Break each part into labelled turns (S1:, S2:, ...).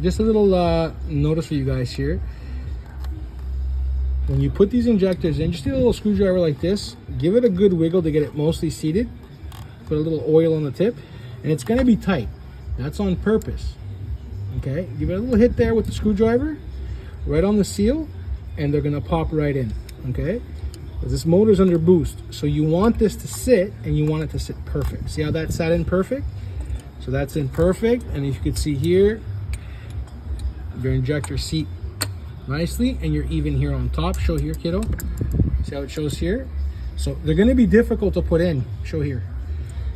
S1: Just a little notice for you guys here. When you put these injectors in, just do a little screwdriver like this. Give it a good wiggle to get it mostly seated. Put a little oil on the tip, and it's going to be tight. That's on purpose. Okay, give it a little hit there with the screwdriver, right on the seal, and they're going to pop right in. Okay, because this motor's under boost, so you want this to sit, and you want it to sit perfect. See how that sat in perfect? So that's in perfect, and if you could see here, your injector seat nicely, and you're even here on top. Show here, kiddo. See how it shows here? So they're going to be difficult to put in. Show here.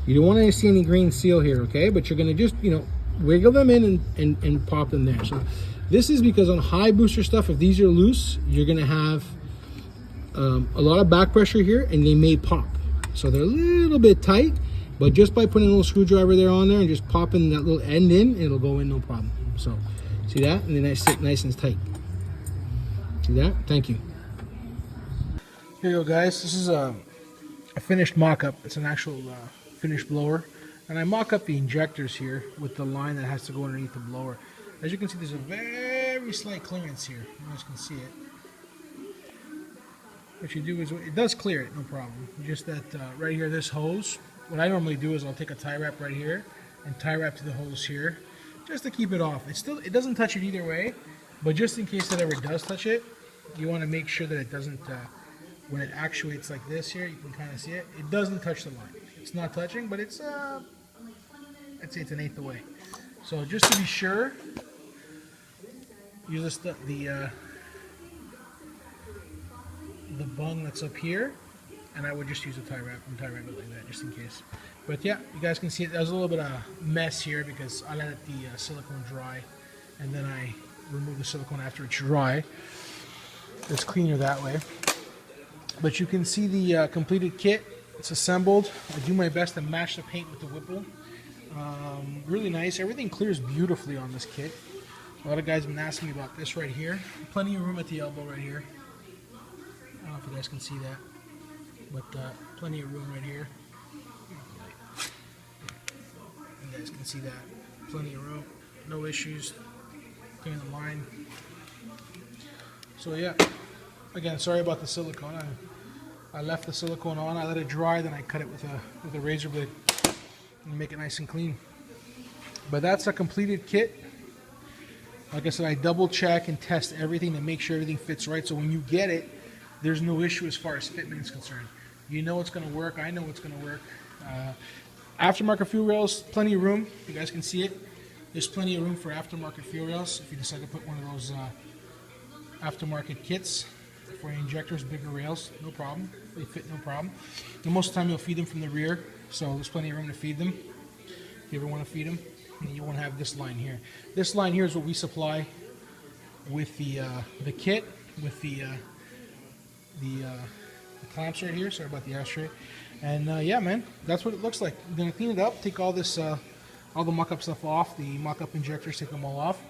S1: You don't want to see any green seal here, okay? But you're going to just, wiggle them in and pop them there. So this is because on high booster stuff, if these are loose, you're going to have a lot of back pressure here, and they may pop. So they're a little bit tight, but just by putting a little screwdriver there on there and just popping that little end in, it'll go in no problem. So see that? And then I sit nice and tight. See that? Thank you. Here you go, guys. This is a finished mock-up. It's an actual finished blower. And I mock up the injectors here with the line that has to go underneath the blower. As you can see, there's a very slight clearance here. You guys can see it. What you do is, it does clear it, no problem. Just that right here, this hose, what I normally do is I'll take a tie wrap right here and tie wrap to the hose here, just to keep it off. It doesn't touch it either way, but just in case that ever does touch it, you want to make sure that it doesn't, when it actuates like this here, you can kind of see it, it doesn't touch the line. It's not touching, but it's, I'd say it's an eighth away. So just to be sure, use the bung that's up here, and I would just use a tie wrap and tie wrap it like that, just in case. But yeah, you guys can see it. There's a little bit of mess here because I let the silicone dry, and then I remove the silicone after it's dry. It's cleaner that way. But you can see the completed kit. It's assembled. I do my best to match the paint with the Whipple. Really nice. Everything clears beautifully on this kit. A lot of guys have been asking me about this right here. Plenty of room at the elbow right here. I don't know if you guys can see that, but plenty of room right here. You guys can see that. Plenty of room. No issues. Clearing the line. So yeah. Again, sorry about the silicone. I left the silicone on. I let it dry, then I cut it with a razor blade and make it nice and clean. But that's a completed kit. Like I said, I double check and test everything to make sure everything fits right. So when you get it, there's no issue as far as fitment is concerned. You know it's going to work. I know it's going to work. Aftermarket fuel rails, plenty of room. You guys can see it. There's plenty of room for aftermarket fuel rails if you decide to put one of those aftermarket kits for injectors, bigger rails, no problem. They fit no problem. And most of the time you'll feed them from the rear, so there's plenty of room to feed them. If you ever want to feed them, and you won't have this line here. This line here is what we supply with the kit, with the clamps right here. Sorry about the ashtray. And yeah, man, that's what it looks like. I'm gonna clean it up, take all this, all the mock-up stuff off, the mock-up injectors, take them all off.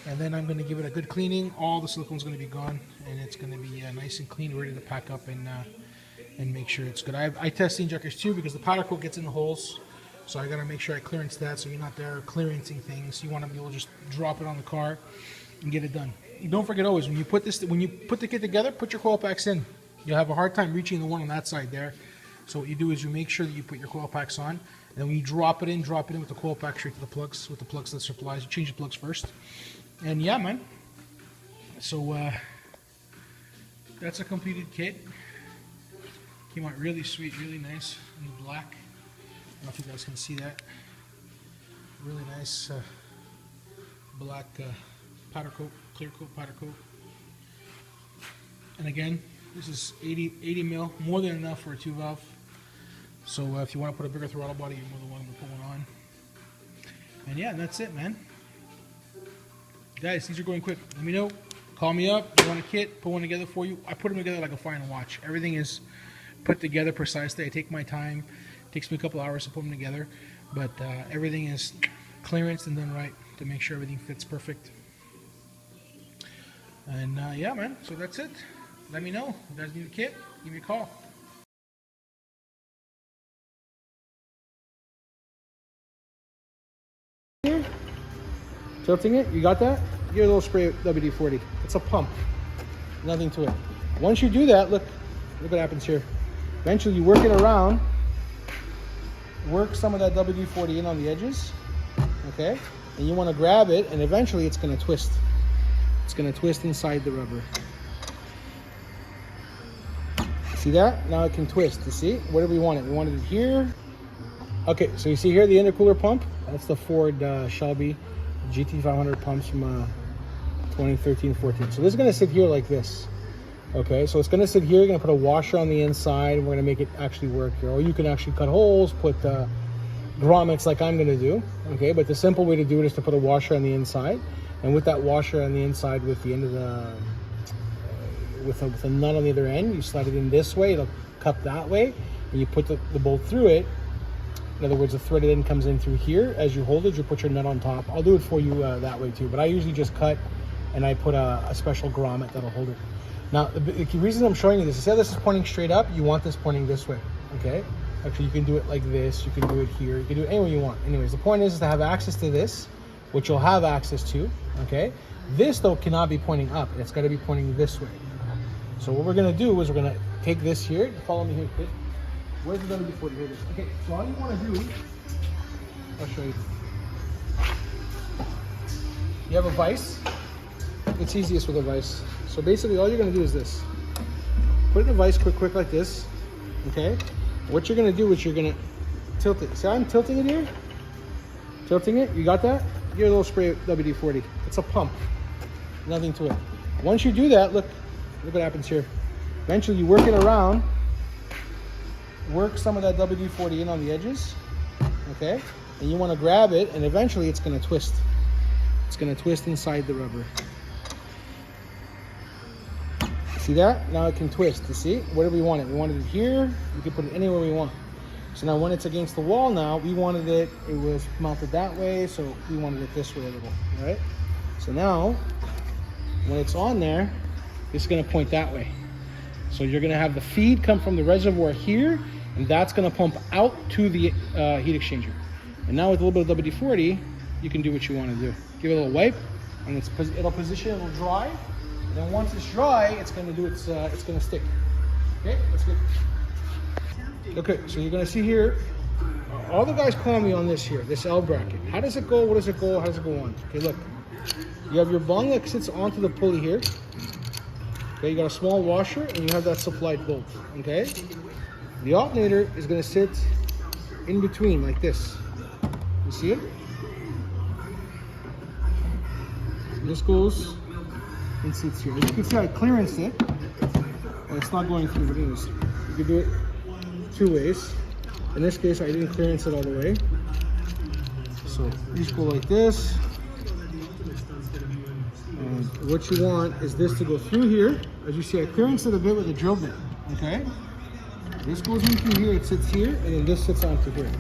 S1: And then I'm going to give it a good cleaning. All the silicone's going to be gone, and it's going to be nice and clean, ready to pack up and make sure it's good. I test the injectors too because the powder coat gets in the holes, so I got to make sure I clearance that. So you're not there clearancing things. You want to be able to just drop it on the car and get it done. And don't forget always when you put the kit together, put your coil packs in. You'll have a hard time reaching the one on that side there. So what you do is you make sure that you put your coil packs on, and then when you drop it in with the coil pack straight to the plugs, with the plugs that supplies. You change the plugs first. And yeah, man, so that's a completed kit. Came out really sweet, really nice in the black. I don't know if you guys can see that. Really nice black powder coat, clear coat powder coat. And again, this is 80 mil, more than enough for a 2-valve. So if you want to put a bigger throttle body, you're more than welcome to put one on. And yeah, that's it, man. Guys, these are going quick. Let me know. Call me up. You want a kit? Put one together for you. I put them together like a final watch. Everything is put together precisely. I take my time. It takes me a couple hours to put them together. But everything is clearanced and done right to make sure everything fits perfect. And yeah, man. So that's it. Let me know. If you guys need a kit, give me a call. Tilting it, you got that? Give it a little spray of WD-40. It's a pump, nothing to it. Once you do that, look what happens here. Eventually you work it around, work some of that WD-40 in on the edges, okay? And you want to grab it, and eventually it's going to twist. It's going to twist inside the rubber. See that? Now it can twist, you see? Where do we want it? We wanted it here. Okay, so you see here the intercooler pump? That's the Ford Shelby GT500 pumps from 2013-14. So this is going to sit here like this. Okay, so it's going to sit here. You're going to put a washer on the inside, and we're going to make it actually work here. Or you can actually cut holes, put grommets like I'm going to do. Okay, but the simple way to do it is to put a washer on the inside. And with that washer on the inside, with the end of the with a nut on the other end, you slide it in this way. It'll cup that way, and you put the bolt through it. In other words, the threaded end comes in through here. As you hold it, you put your nut on top. I'll do it for you that way too, but I usually just cut, and I put a special grommet that'll hold it. Now, the reason I'm showing you this, instead of this is pointing straight up, you want this pointing this way, okay? Actually, you can do it like this. You can do it here. You can do it anywhere you want. Anyways, the point is to have access to this, which you'll have access to, okay? This, though, cannot be pointing up. It's got to be pointing this way. So what we're going to do is we're going to take this here. Follow me here, kid. Where's the WD-40? Here it is. Okay, so all you want to do, I'll show you. You have a vise. It's easiest with a vise. So basically all you're going to do is this. Put it in a vise quick like this, okay? What you're going to do is you're going to tilt it. See how I'm tilting it here? Tilting it, you got that? Give it a little spray of WD-40. It's a pump, nothing to it. Once you do that, look what happens here. Eventually you work it around, work some of that WD-40 in on the edges, okay? And you want to grab it, and eventually it's going to twist. It's going to twist inside the rubber. See that? Now it can twist, you see? Where do we want it? We wanted it here. We can put it anywhere we want. So now when it's against the wall now, we wanted it was mounted that way, so we wanted it this way a little, all right? So now, when it's on there, it's going to point that way. So you're going to have the feed come from the reservoir here, and that's going to pump out to the heat exchanger. And now with a little bit of WD-40, you can do what you want to do. Give it a little wipe, and it'll position, it'll dry. And then once it's dry, it's going to do it's going to stick. Okay, that's good. Okay, so you're going to see here, all the guys call me on this here, this L bracket. How does it go? What does it go? How does it go on? Okay, look. You have your bung that sits onto the pulley here. Okay, you got a small washer, and you have that supplied bolt. Okay, the alternator is going to sit in between like this. You see it? This goes and sits here. As you can see, I clearanced it, and it's not going through, but anyways, you can do it two ways. In this case, I didn't clearance it all the way. So these go like this. And what you want is this to go through here. As you see, I clearanced it a bit with a drill bit. Okay? This goes in through here, it sits here, and then this sits onto here.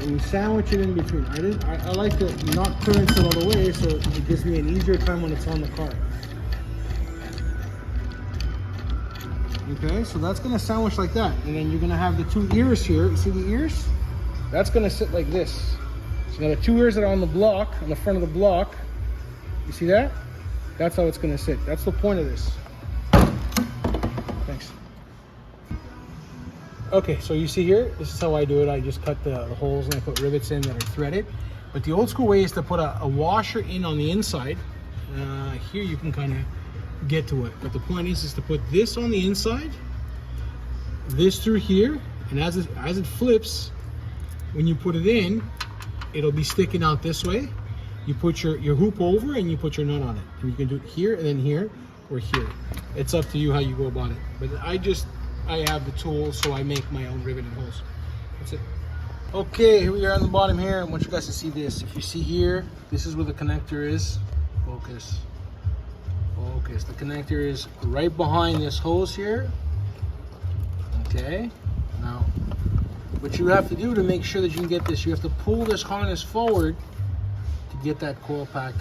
S1: And you sandwich it in between. I like to not clearance it all the way, so it gives me an easier time when it's on the car. Okay, so that's going to sandwich like that. And then you're going to have the two ears here. You see the ears? That's going to sit like this. So now the two ears that are on the block, on the front of the block, you see that? That's how it's going to sit. That's the point of this. Thanks. Okay, so you see here, this is how I do it. I just cut the holes and I put rivets in that are threaded. But the old school way is to put a washer in on the inside. Here you can kind of get to it, but the point is to put this on the inside, this through here, and as it flips, when you put it in, it'll be sticking out this way. You put your hoop over and you put your nut on it, and you can do it here and then here or here. It's up to you how you go about it, but I have the tools, so I make my own riveted holes. That's it. Okay, here we are on the bottom here. I want you guys to see this. If you see here, this is where the connector is. Focus. Focus. The connector is right behind this hose here. Okay. Now, what you have to do to make sure that you can get this, you have to pull this harness forward to get that coil pack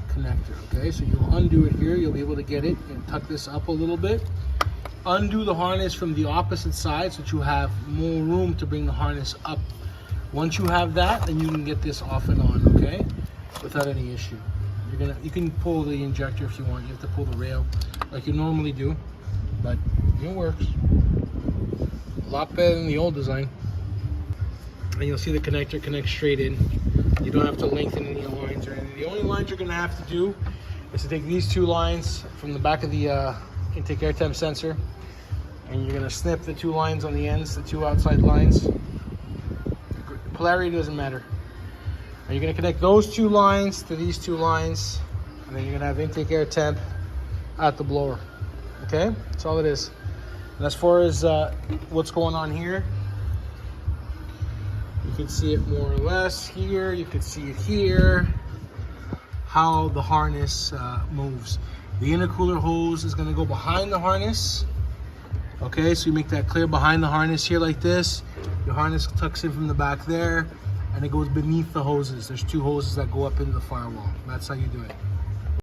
S1: connector. Okay, so you'll undo it here. You'll be able to get it and tuck this up a little bit. Undo the harness from the opposite side so that you have more room to bring the harness up. Once you have that, then you can get this off and on. Okay. okay, without any issue. You can pull the injector if you want. You have to pull the rail like you normally do, but it works. A lot better than the old design. And you'll see the connector connects straight in. You don't have to lengthen any lines or anything. The only lines you're gonna have to do is to take these two lines from the back of the intake air temp sensor, and you're gonna snip the two lines on the ends, the two outside lines. Polarity doesn't matter. And you're gonna connect those two lines to these two lines, and then you're gonna have intake air temp at the blower. Okay, that's all it is. And as far as what's going on here, you can see it more or less here. You can see it here, how the harness moves. The intercooler hose is gonna go behind the harness. Okay, so you make that clear behind the harness here like this. Your harness tucks in from the back there, and it goes beneath the hoses. There's two hoses that go up into the firewall. That's how you do it.